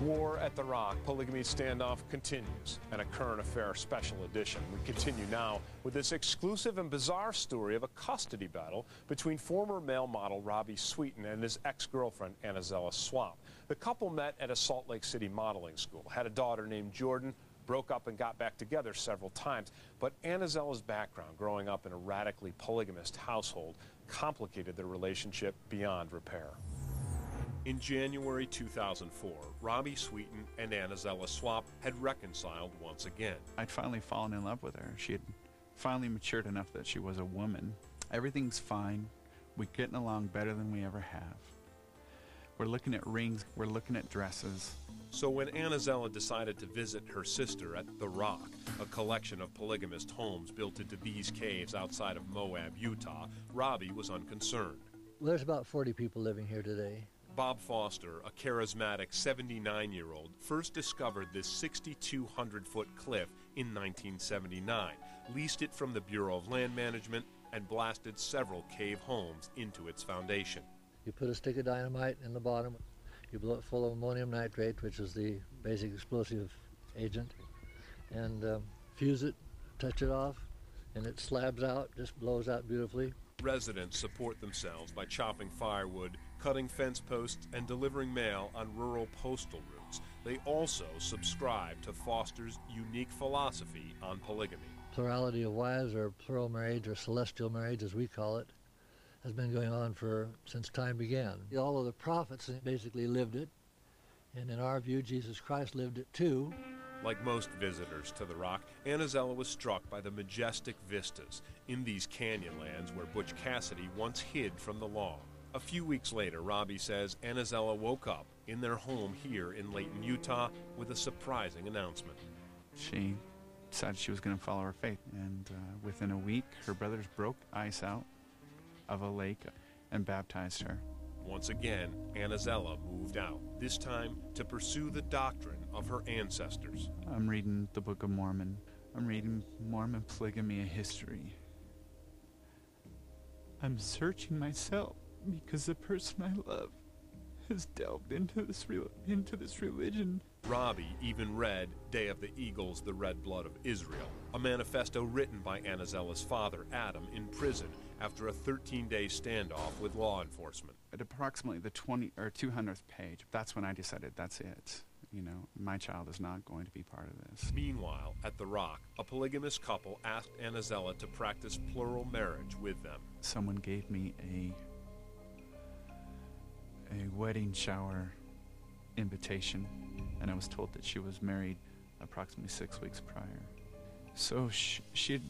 War at the Rock, polygamy standoff continues, and a current affair special edition. We continue now with this exclusive and bizarre story of a custody battle between former male model Robbie Sweeten and his ex-girlfriend Annazella Swap. The couple met at a Salt Lake City modeling school, had a daughter named Jordan, broke up and got back together several times. But Annazella's background, growing up in a radically polygamist household, complicated their relationship beyond repair. In January 2004, Robbie Sweeten and Annazella Swap had reconciled once again. I'd finally fallen in love with her. She had finally matured enough that she was a woman. Everything's fine. We're getting along better than we ever have. We're looking at rings. We're looking at dresses. So when Annazella decided to visit her sister at The Rock, a collection of polygamist homes built into these caves outside of Moab, Utah, Robbie was unconcerned. Well, there's about 40 people living here today. Bob Foster, a charismatic 79-year-old, first discovered this 6,200-foot cliff in 1979, leased it from the Bureau of Land Management, and blasted several cave homes into its foundation. You put a stick of dynamite in the bottom, you blow it full of ammonium nitrate, which is the basic explosive agent, and fuse it, touch it off, and it slabs out, just blows out beautifully. Residents support themselves by chopping firewood, cutting fence posts, and delivering mail on rural postal routes. They also subscribe to Foster's unique philosophy on polygamy. Plurality of wives, or plural marriage, or celestial marriage as we call it, has been going on since time began. All of the prophets basically lived it, and in our view, Jesus Christ lived it too. Like most visitors to The Rock, Annazella was struck by the majestic vistas in these canyon lands where Butch Cassidy once hid from the law. A few weeks later, Robbie says Annazella woke up in their home here in Layton, Utah, with a surprising announcement. She decided she was going to follow her faith, and within a week, her brothers broke ice out of a lake and baptized her. Once again, Annazella moved out, this time to pursue the doctrine of her ancestors. I'm reading the Book of Mormon. I'm reading Mormon polygamy, a history. I'm searching myself because the person I love has delved into this religion. Robbie even read Day of the Eagles, The Red Blood of Israel, a manifesto written by Annazella's father, Adam, in prison after a 13-day standoff with law enforcement. At approximately the 200th page, that's when I decided that's it. You know, my child is not going to be part of this. Meanwhile, at The Rock, a polygamous couple asked Annazella to practice plural marriage with them. Someone gave me a wedding shower invitation, and I was told that she was married approximately 6 weeks prior. So she'd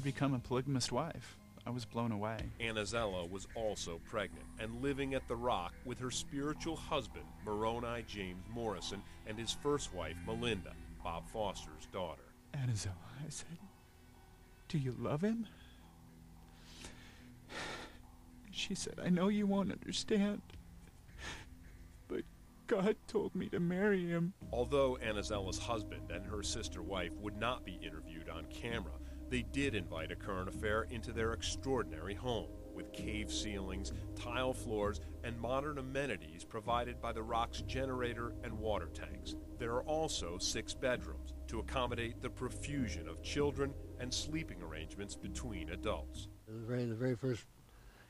become a polygamist wife. I was blown away. Annazella was also pregnant and living at The Rock with her spiritual husband, Moroni James Morrison, and his first wife, Melinda, Bob Foster's daughter. Annazella, I said, do you love him? She said, I know you won't understand, but God told me to marry him. Although Annazella's husband and her sister wife would not be interviewed on camera, they did invite a current affair into their extraordinary home, with cave ceilings, tile floors, and modern amenities provided by The Rock's generator and water tanks. There are also 6 bedrooms to accommodate the profusion of children and sleeping arrangements between adults. The very first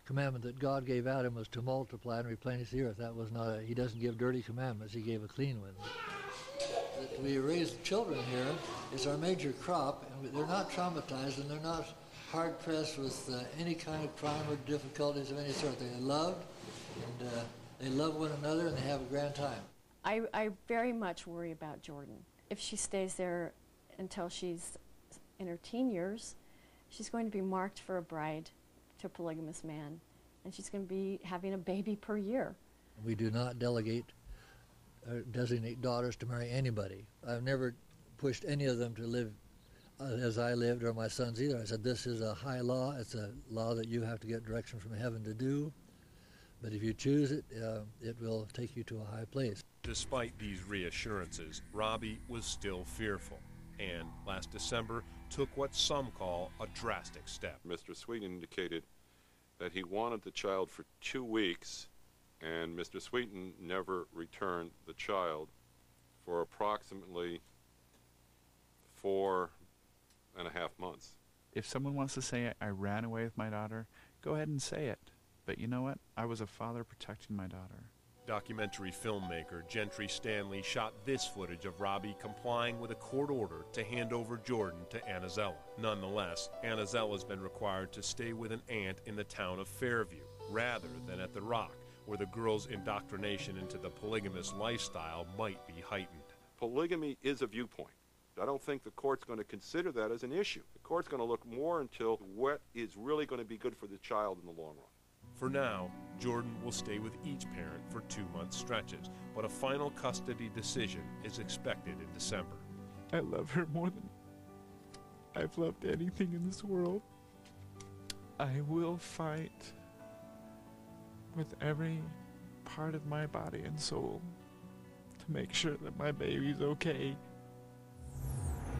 commandment that God gave Adam was to multiply and replenish the earth. That was not he doesn't give dirty commandments, he gave a clean one. That we raise children here is our major crop, and they're not traumatized and they're not hard-pressed with any kind of crime or difficulties of any sort. They're loved, and they love one another, and they have a grand time. I very much worry about Jordan. If she stays there until she's in her teen years, she's going to be marked for a bride to a polygamous man, and she's going to be having a baby per year. We do not delegate or designate daughters to marry anybody. I've never pushed any of them to live as I lived, or my sons either. I said, this is a high law. It's a law that you have to get direction from heaven to do. But if you choose it, it will take you to a high place. Despite these reassurances, Robbie was still fearful, and last December took what some call a drastic step. Mr. Sweeten indicated that he wanted the child for 2 weeks and Mr. Sweeten never returned the child for approximately 4.5 months. If someone wants to say I ran away with my daughter, go ahead and say it. But you know what? I was a father protecting my daughter. Documentary filmmaker Gentry Stanley shot this footage of Robbie complying with a court order to hand over Jordan to Anazella. Nonetheless, Anazella's been required to stay with an aunt in the town of Fairview, rather than at the Rock, where the girl's indoctrination into the polygamous lifestyle might be heightened. Polygamy is a viewpoint. I don't think the court's going to consider that as an issue. The court's going to look more into what is really going to be good for the child in the long run. For now, Jordan will stay with each parent for 2-month stretches, but a final custody decision is expected in December. I love her more than I've loved anything in this world. I will fight with every part of my body and soul to make sure that my baby's okay.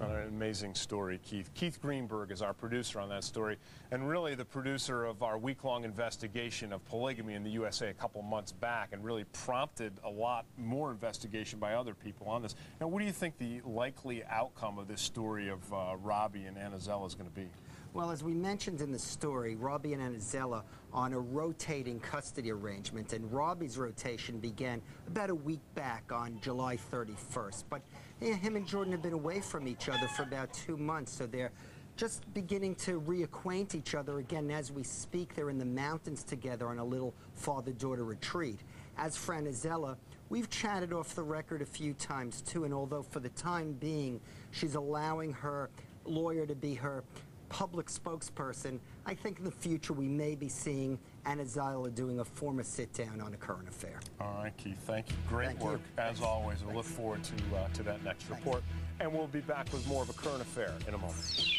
An amazing story, Keith. Keith Greenberg is our producer on that story, and really the producer of our week-long investigation of polygamy in the USA a couple months back, and really prompted a lot more investigation by other people on this. Now, what do you think the likely outcome of this story of Robbie and Anazella is going to be? Well, as we mentioned in the story, Robbie and Anazella on a rotating custody arrangement, and Robbie's rotation began about a week back on July 31st. But him and Jordan have been away from each other for about 2 months, so they're just beginning to reacquaint each other again as we speak. They're in the mountains together on a little father-daughter retreat. As for Anazella, we've chatted off the record a few times too, and although for the time being she's allowing her lawyer to be her public spokesperson, I think in the future we may be seeing Anazella doing a formal sit-down on a current affair. All right, Keith, thank you. Great work, as always. We'll look forward to that next report. And we'll be back with more of A Current Affair in a moment.